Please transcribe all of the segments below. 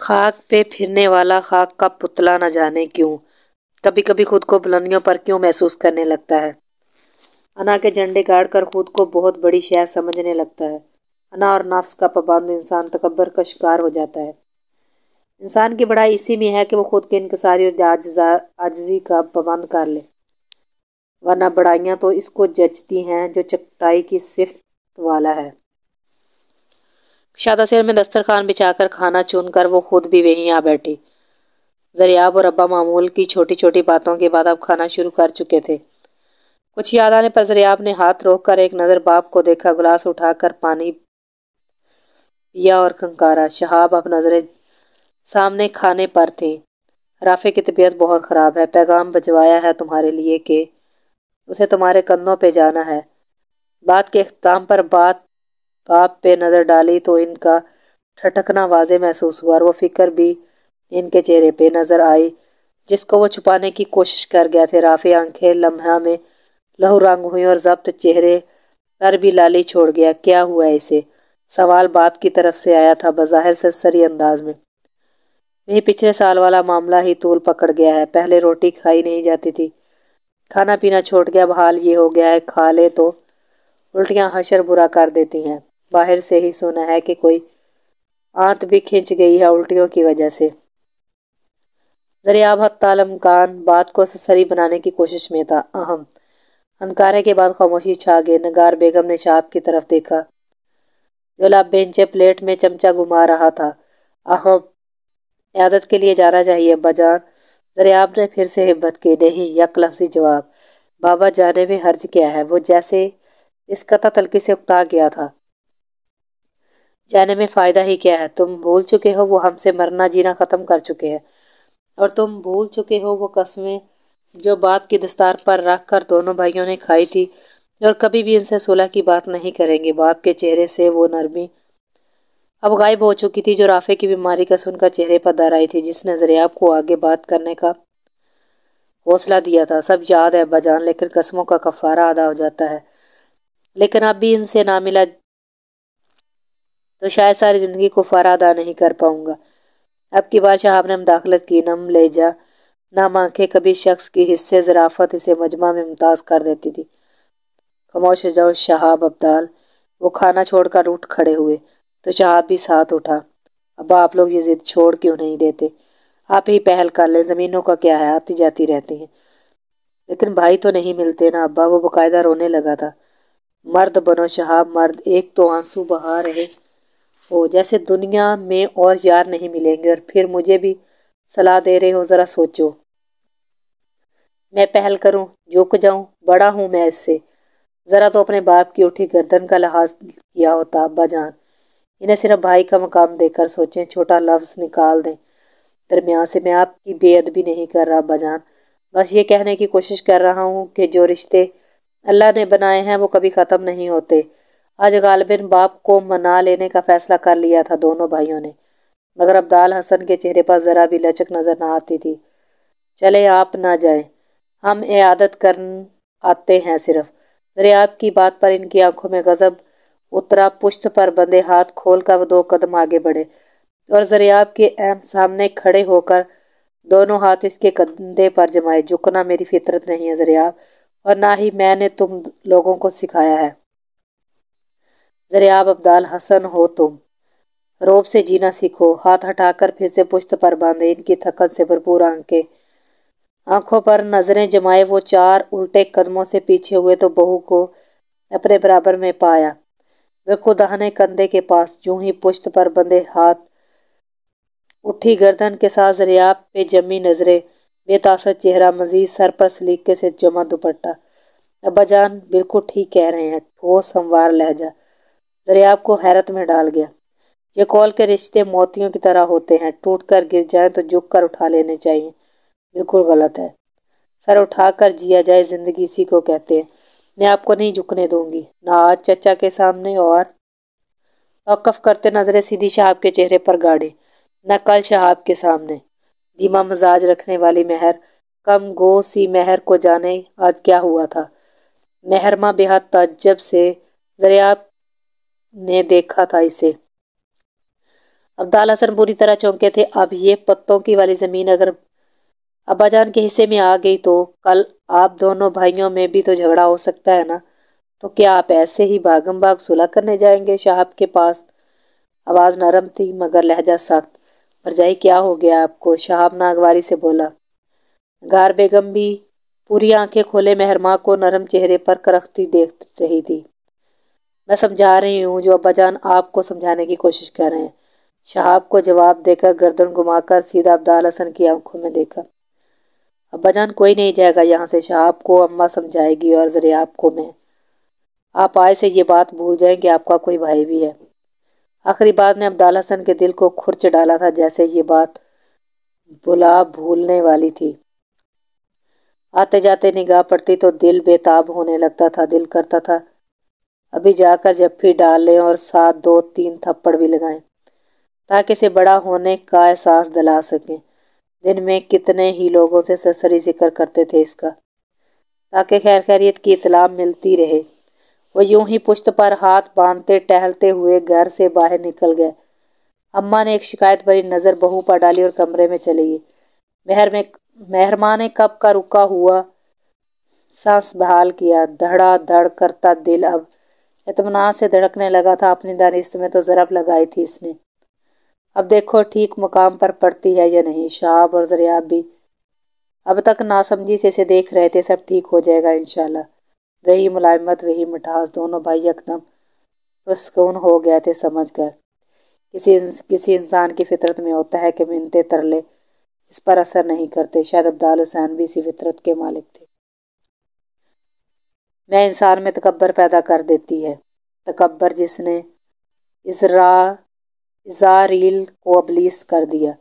خاک پہ پھرنے والا خاک کا پتلا نہ جانے کیوں کبھی کبھی خود کو بلندیوں پر کیوں محسوس کرنے لگتا ہے۔ انا کے جھنڈے گاڑ کر خود کو بہت بڑی شے سمجھنے لگتا ہے۔ انا اور نفس کا پابند انسان تکبر کا شکار ہو جاتا ہے۔ انسان کی بڑائی اسی میں ہے کہ وہ خود کے انکساری اور عاجزی کا پابند کر لے، ورنہ بڑائیاں تو اس کو جچتی ہیں جو چکتائی کی صفت والا ہے۔ شادہ سیر میں دسترخوان بچھا کر کھانا چن کر وہ خود بھی وہیں آ بیٹھی۔ زریاب اور ابا معمول کی چھوٹی چھوٹی باتوں کے بعد اب کھانا شروع کر چکے تھے۔ کچھ یاد آنے پر زریاب نے ہاتھ روک کر ایک نظر باپ کو دیکھا، گلاس اٹھا کر پانی پیا اور کھنکارا۔ شہاب اب نظریں سامنے کھانے پر تھیں۔ رافع کی طبیعت بہت خراب ہے، پیغام بھجوایا ہے تمہارے لیے کہ اسے تمہارے کندھوں پہ جانا ہے۔ بات کے اختتام پر باپ پہ نظر ڈالی تو ان کا ٹھٹکنا واضح محسوس ہوا اور وہ فکر بھی ان کے چہرے پہ نظر آئی جس کو وہ چھپانے کی کوشش کر گئے تھے۔ رافع آنکھیں لمحہ میں لہو رنگ ہوئیں اور ضبط چہرے پر بھی لالی چھوڑ گیا۔ کیا ہوا ہے اسے؟ سوال باپ کی طرف سے آیا تھا، بظاہر سرسری انداز میں۔ وہی پچھلے سال والا معاملہ ہی طول پکڑ گیا ہے۔ پہلے روٹی کھائی نہیں جاتی تھی، کھانا پینا چھوٹ گیا، اب حال یہ ہو گیا ہے کھا لے تو الٹیاں حشر برا کر دیتی ہیں۔ باہر سے ہی سنا ہے کہ کوئی آنت بھی کھنچ گئی ہے الٹیوں کی وجہ سے۔ زریاب حتی الامکان بات کو سرسری بنانے کی کوشش میں تھا۔ ہنکارے کے بعد خاموشی چھا گئی۔ نگار بیگم نے شہاب کی طرف دیکھا جو لب بینچے پلیٹ میں چمچہ گھما رہا تھا۔ عیادت کے لیے جانا چاہیے ابا جان۔ زریاب نے پھر سے ہمت کی۔ نہیں، یک لفظی جواب۔ بابا جانے میں حرج کیا ہے؟ وہ جیسے اس قطع تلخی سے اکتا گیا تھا۔ جانے میں فائدہ ہی کیا ہے؟ تم بھول چکے ہو وہ ہم سے مرنا جینا ختم کر چکے ہیں، اور تم بھول چکے ہو وہ قسمیں جو باپ کی دستار پر رکھ کر دونوں بھائیوں نے کھائی تھی، اور کبھی بھی ان سے صلح کی بات نہیں کریں گے۔ باپ کے چہرے سے وہ نرمی اب غائب ہو چکی تھی جو رافع کی بیماری کا سن کر چہرے پر در آئی تھی، جس نے زریاب کو آگے بات کرنے کا حوصلہ دیا تھا۔ سب یاد ہے ابا جان، لیکن قسموں کا کفارہ ادا ہو جاتا ہے۔ لیکن اب بھی ان سے نہ ملا تو شاید ساری زندگی کفارہ ادا نہیں کر پاؤں گا۔ اب کی بار شہاب نے مداخلت کی۔ نم لہجہ، نم آنکھیں، کبھی شخص کی حسِ ظرافت اسے مجمع میں ممتاز کر دیتی تھی۔ خاموش ہو جاؤ شہاب ابدال۔ وہ کھانا چھوڑ کر اٹھ کھڑے ہوئے تو شہاب بھی ساتھ اٹھا۔ ابا آپ لوگ یہ ضد چھوڑ کیوں نہیں دیتے؟ آپ ہی پہل کر لیں، زمینوں کا کیا ہے، آتی جاتی رہتی ہیں۔ لیکن بھائی تو نہیں ملتے نا ابا۔ وہ باقاعدہ رونے لگا تھا۔ مرد بنو شہاب، مرد۔ ایک تو آنسو بہا رہے ہو جیسے دنیا میں اور یار نہیں ملیں گے، اور پھر مجھے بھی صلاح دے رہے ہو۔ ذرا سوچو۔ میں پہل کروں، جھک جاؤں؟ بڑا ہوں میں اس سے۔ ذرا تو اپنے باپ کی اٹھی گردن کا لحاظ کیا ہوتا ابا جان۔ انہیں صرف بھائی کا مقام دے کر سوچیں، چھوٹا لفظ نکال دیں درمیان سے۔ میں آپ کی بے ادبی نہیں کر رہا ابا جان، بس یہ کہنے کی کوشش کر رہا ہوں کہ جو رشتے اللہ نے بنائے ہیں وہ کبھی ختم نہیں ہوتے۔ آج غالباً باپ کو منا لینے کا فیصلہ کر لیا تھا دونوں بھائیوں نے، مگر ابدال حسن کے چہرے پر ذرا بھی لچک نظر نہ آتی تھی۔ چلیں آپ نہ جائیں، ہم عیادت کرن آتے ہیں صرف۔ زریاب کی بات پر ان کی آنکھوں میں غضب اترا۔ پشت پر بندھے ہاتھ کھول کر وہ 2 قدم آگے بڑھے اور زریاب کے عین سامنے کھڑے ہو کر دونوں ہاتھ اس کے کندھے پر جمائے۔ جھکنا میری فطرت نہیں ہے زریاب، اور نہ ہی میں نے تم لوگوں کو سکھایا ہے۔ زریاب ابدال حسن ہو تم، رعب سے جینا سیکھو۔ ہاتھ ہٹا کر پھر سے پشت پر باندھے۔ ان کی تھکن سے بھرپور آنکھوں پر نظریں جمائے وہ 4 الٹے قدموں سے پیچھے ہوئے تو بہو کو اپنے برابر میں پایا، بالکل داہنے کندھے کے پاس۔ یوں ہی پشت پر بندھے ہاتھ، اٹھی گردن کے ساتھ زریاب پہ جمی نظریں، بے تاثر چہرہ، مزید سر پر سلیقے سے جمع دوپٹہ۔ ابا جان بالکل ٹھیک کہہ رہے ہیں۔ ٹھوس ہموار لہجہ زریاب کو حیرت میں ڈال گیا۔ یہ قول کے رشتے موتیوں کی طرح ہوتے ہیں، ٹوٹ کر گر جائیں تو جھک کر اٹھا لینے چاہیے۔ بالکل غلط ہے۔ سر اٹھا کر جیا جائے، زندگی اسی کو کہتے ہیں۔ میں آپ کو نہیں جھکنے دوں گی، نہ آج چچا کے سامنے، اور توقف کرتے نظریں سیدھی شہاب کے چہرے پر گاڑی، نہ کل شہاب کے سامنے۔ دھیما مزاج رکھنے والی مہر، کم گو سی مہر کو جانے آج کیا ہوا تھا۔ محرمہ بے حد تعجب سے زریاب نے دیکھا تھا اسے۔ عبدال حسن پوری طرح چونکے تھے۔ اب یہ پتوں کی والی زمین اگر ابا جان کے حصے میں آ گئی تو کل آپ دونوں بھائیوں میں بھی تو جھگڑا ہو سکتا ہے نا؟ تو کیا آپ ایسے ہی بھاگم بھاگ صلح کرنے جائیں گے شہاب کے پاس؟ آواز نرم تھی مگر لہجہ سخت۔ مرجائی کیا ہو گیا آپ کو؟ شہاب ناگواری سے بولا۔ گار بیگم بھی پوری آنکھیں کھولے مہرماں کو نرم چہرے پر کرختی دیکھ رہی تھی۔ میں سمجھا رہی ہوں جو ابا جان آپ کو سمجھانے کی کوشش کر رہے ہیں۔ شہاب کو جواب دے کر گردن گھما کر سیدھا عبدال حسن کی آنکھوں میں دیکھا۔ ابا جان کوئی نہیں جائے گا یہاں سے، شہاب کو اماں سمجھائے گی اور ذریعہ کو میں۔ آپ آئے سے یہ بات بھول جائیں کہ آپ کا کوئی بھائی بھی ہے۔ آخری بات نے عبدال حسن کے دل کو کھرچ ڈالا تھا، جیسے یہ بات بلا بھولنے والی تھی۔ آتے جاتے نگاہ پڑتی تو دل بے تاب ہونے لگتا تھا، دل کرتا تھا ابھی جا کر جپھی ڈال لیں اور ساتھ 2-3 تھپڑ بھی لگائیں تاکہ اسے بڑا ہونے کا احساس دلا سکیں۔ دن میں کتنے ہی لوگوں سے سرسری ذکر کرتے تھے اس کا، تاکہ خیر خیریت کی اطلاع ملتی رہے۔ وہ یوں ہی پشت پر ہاتھ باندھتے ٹہلتے ہوئے گھر سے باہر نکل گئے۔ اماں نے ایک شکایت بھری نظر بہو پر ڈالی اور کمرے میں چلی گئی۔ مہرماں نے کب کا رکا ہوا سانس بحال کیا۔ دھڑا دھڑ کرتا دل اب اطمینان سے دھڑکنے لگا تھا۔ اپنی دانست میں تو ضرب لگائی تھی اس نے، اب دیکھو ٹھیک مقام پر پڑتی ہے یا نہیں۔ شہاب اور ذریعہ بھی اب تک ناسمجھی سے اسے دیکھ رہے تھے۔ سب ٹھیک ہو جائے گا انشاءاللہ۔ وہی ملائمت، وہی مٹھاس، دونوں بھائی یکدم پرسکون ہو گئے تھے سمجھ کر۔ کسی انسان کی فطرت میں ہوتا ہے کہ منتیں ترلے اس پر اثر نہیں کرتے۔ شاید عبدال حسین بھی اسی فطرت کے مالک تھے۔ میں انسان میں تکبر پیدا کر دیتی ہے، تکبر جس نے عزرائیل کو ابلیس کر دیا،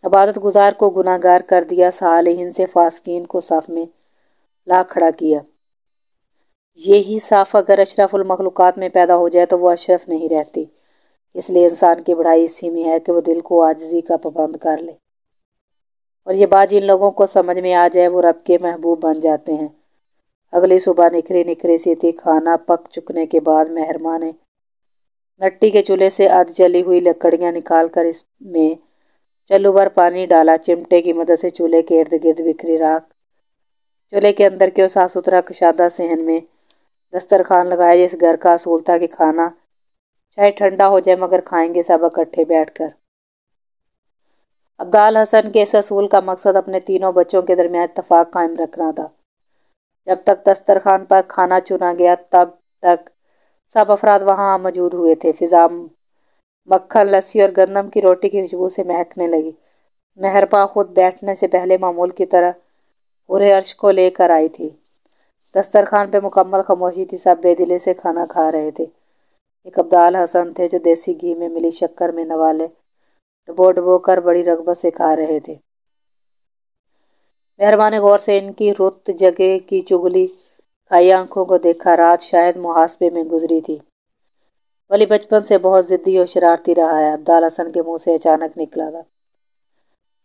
عبادت گزار کو گناہ گار کر دیا، صالحین سے فاسقین کو صف میں لا کھڑا کیا۔ یہی صف اگر اشرف المخلوقات میں پیدا ہو جائے تو وہ اشرف نہیں رہتی۔ اس لیے انسان کی بڑائی اسی میں ہے کہ وہ دل کو عاجزی کا پابند کر لے، اور یہ بات جن لوگوں کو سمجھ میں آ جائے وہ رب کے محبوب بن جاتے ہیں۔ اگلی صبح نکھری سی تھی۔ کھانا پک چکنے کے بعد مہرماں نے مٹی کے چولہے سے ادھ جلی ہوئی لکڑیاں نکال کر اس میں چلو بھر پانی ڈالا۔ چمٹے کی مدد سے چولہے کے ارد گرد بکھری راکھ چولہے کے اندر کے صاف ستھرا کشادہ صحن میں دسترخوان لگایا۔ جس گھر کا اصول تھا کہ کھانا چاہے ٹھنڈا ہو جائے مگر کھائیں گے سب اکٹھے بیٹھ کر۔ عبدال حسن کے اس اصول کا مقصد اپنے تینوں بچوں کے درمیان اتفاق قائم رکھنا تھا۔ جب تک دسترخوان پر کھانا چنا گیا تب تک سب افراد وہاں موجود ہوئے تھے۔ فضا مکھن، لسی اور گندم کی روٹی کی خوشبو سے مہکنے لگی۔ مہرباں خود بیٹھنے سے پہلے معمول کی طرح پورے عرش کو لے کر آئی تھی۔ دسترخوان پہ مکمل خاموشی تھی، سب بے دلی سے کھانا کھا رہے تھے۔ ایک عبدال حسن تھے جو دیسی گھی میں ملی شکر میں نوالے ڈبو ڈبو کر بڑی رغبت سے کھا رہے تھے۔ مہرباں نے غور سے ان کی رت جگہ کی چگلی کھائی آنکھوں کو دیکھا۔ رات شاید محاسبے میں گزری تھی۔ ولی بچپن سے بہت ضدی اور شرارتی رہا ہے، عبدال حسن کے منہ سے اچانک نکلا تھا۔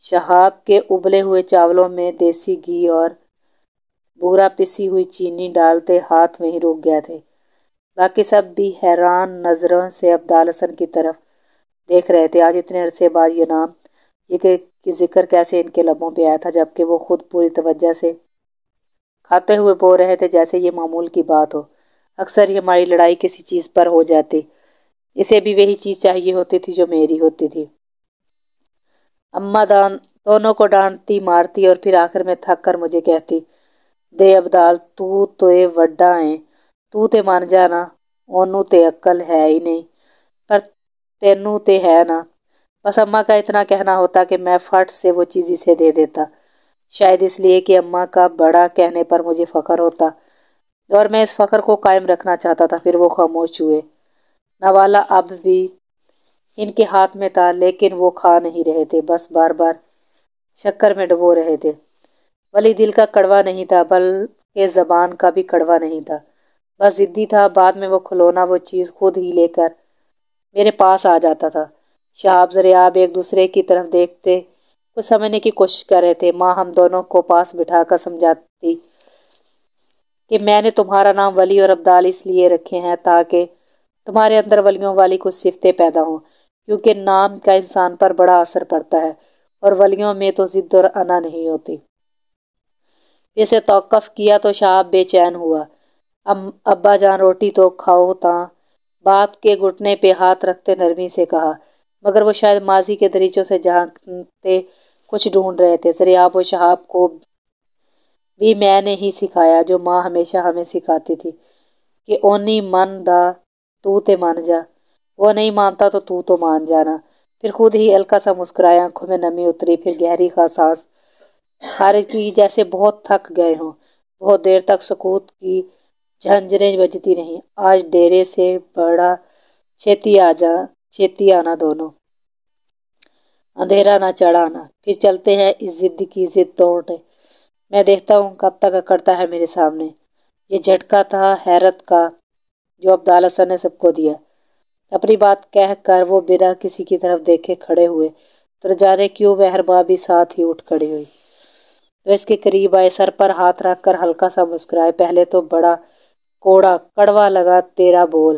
شہاب کے ابلے ہوئے چاولوں میں دیسی گھی اور بورا پسی ہوئی چینی ڈالتے ہاتھ وہیں رک گئے تھے۔ باقی سب بھی حیران نظروں سے عبدال حسن کی طرف دیکھ رہے تھے۔ آج اتنے عرصے بعد یہ نام، یہ کہ ذکر کیسے ان کے لبوں پہ آیا تھا، جبکہ وہ خود پوری توجہ سے کھاتے ہوئے بول رہے تھے جیسے یہ معمول کی بات ہو۔ اکثر ہی ہماری لڑائی کسی چیز پر ہو جاتی، اسے بھی وہی چیز چاہیے ہوتی تھی جو میری ہوتی تھی۔ اماں دونوں کو ڈانٹتی مارتی اور پھر آخر میں تھک کر مجھے کہتی، دے عبدال تو تے وڈا ہے، تو تے مان جانا، اونوں تے عقل ہے ہی نہیں، پر تینوں تے ہے نا۔ بس اماں کا اتنا کہنا ہوتا کہ میں فٹ سے وہ چیز اسے دے دیتا، شاید اس لیے کہ اماں کا بڑا کہنے پر مجھے فخر ہوتا اور میں اس فخر کو قائم رکھنا چاہتا تھا۔ پھر وہ خاموش ہوئے۔ نوالا اب بھی ان کے ہاتھ میں تھا لیکن وہ کھا نہیں رہے تھے، بس بار بار شکر میں ڈبو رہے تھے۔ ولی دل کا کڑوا نہیں تھا بلکہ زبان کا بھی کڑوا نہیں تھا، بس ضدی تھا۔ بعد میں وہ کھلونا، وہ چیز خود ہی لے کر میرے پاس آ جاتا تھا۔ شہاب ذریعہ ایک دوسرے کی طرف دیکھتے کچھ سمجھنے کی کوشش کر رہے تھے۔ ماں ہم دونوں کو پاس بٹھا کر سمجھاتی کہ میں نے تمہارا نام ولی اور عبدال اس لیے رکھے ہیں تاکہ تمہارے اندر ولیوں والی کچھ صفتیں پیدا ہوں۔ کیونکہ نام کا انسان پر بڑا اثر پڑتا ہے اور ولیوں میں تو ضد اور انا نہیں ہوتی۔ اسے توقف کیا تو شہاب بے چین ہوا۔ ابا جان روٹی تو کھاؤ تاں، باپ کے گھٹنے پہ ہاتھ رکھتے نرمی سے کہا، مگر وہ شاید ماضی کے دریچوں سے جھانکتے کچھ ڈھونڈ رہے تھے۔ ضریاب و شہاب کو بھی میں نے ہی سکھایا جو ماں ہمیشہ ہمیں سکھاتی تھی کہ اونی من دا تو تے مان جا، وہ نہیں مانتا تو تو مان جانا۔ پھر خود ہی ہلکا سا مسکرایا، آنکھوں میں نمی اتری، پھر گہری سانس خارج کی جیسے بہت تھک گئے ہوں۔ بہت دیر تک سکوت کی جھنجھریں بجتی رہیں۔ آج ڈیرے سے بڑا چھیتی آنا دونوں، اندھیرا نہ چڑھانا، پھر چلتے ہیں اس ضد کی ضد توڑنے۔ میں دیکھتا ہوں کب تک اکڑتا ہے میرے سامنے۔ یہ جھٹکا تھا حیرت کا جو عبداللہ سر نے سب کو دیا۔ اپنی بات کہہ کر وہ بنا کسی کی طرف دیکھے کھڑے ہوئے تو جانے کیوں مہرباں بھی ساتھ ہی اٹھ کھڑی ہوئی۔ تو اس کے قریب آئے، سر پر ہاتھ رکھ کر ہلکا سا مسکرائے۔ پہلے تو بڑا کڑوا لگا تیرا بول،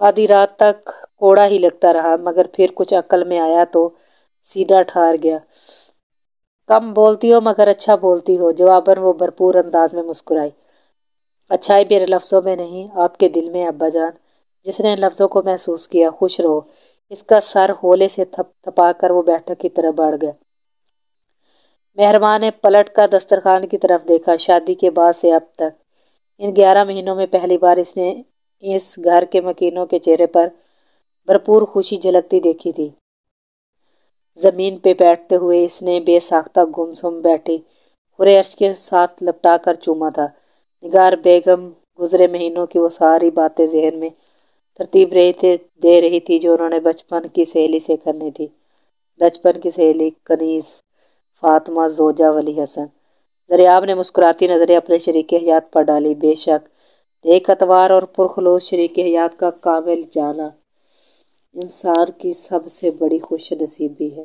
آدھی رات تک کوڑا ہی لگتا رہا، مگر پھر کچھ عقل میں آیا تو سینہ ٹھار گیا۔ کم بولتی ہو مگر اچھا بولتی ہو، جواباً وہ بھرپور انداز میں مسکرائی۔ اچھائی میرے لفظوں میں نہیں، آپ کے دل میں ابا جان۔ جس نے ان لفظوں کو محسوس کیا، خوش رہو۔ اس کا سر ہولے سے تھپا کر وہ بیٹھک کی طرف بڑھ گیا۔ مہرباں نے پلٹ کر دسترخوان کی طرف دیکھا۔ شادی کے بعد سے اب تک ان 11 مہینوں میں پہلی بار اس نے اس گھر کے مکینوں کے چہرے پر بھرپور خوشی جھلکتی دیکھی تھی۔ زمین پہ بیٹھتے ہوئے اس نے بے ساختہ گم سم بیٹھی خورے عرش کے ساتھ لپٹا کر چوما تھا۔ نگار بیگم گزرے مہینوں کی وہ ساری باتیں ذہن میں ترتیب دے رہی تھی جو انہوں نے بچپن کی سہیلی سے کرنی تھی۔ بچپن کی سہیلی کنیز فاطمہ زوجہ ولی حسن۔ ضریاب نے مسکراتی نظریں اپنے شریک حیات پر ڈالی۔ بے شک نیک اتوار اور پرخلوص شریک حیات کا کامل جانا انسان کی سب سے بڑی خوش نصیبی ہے۔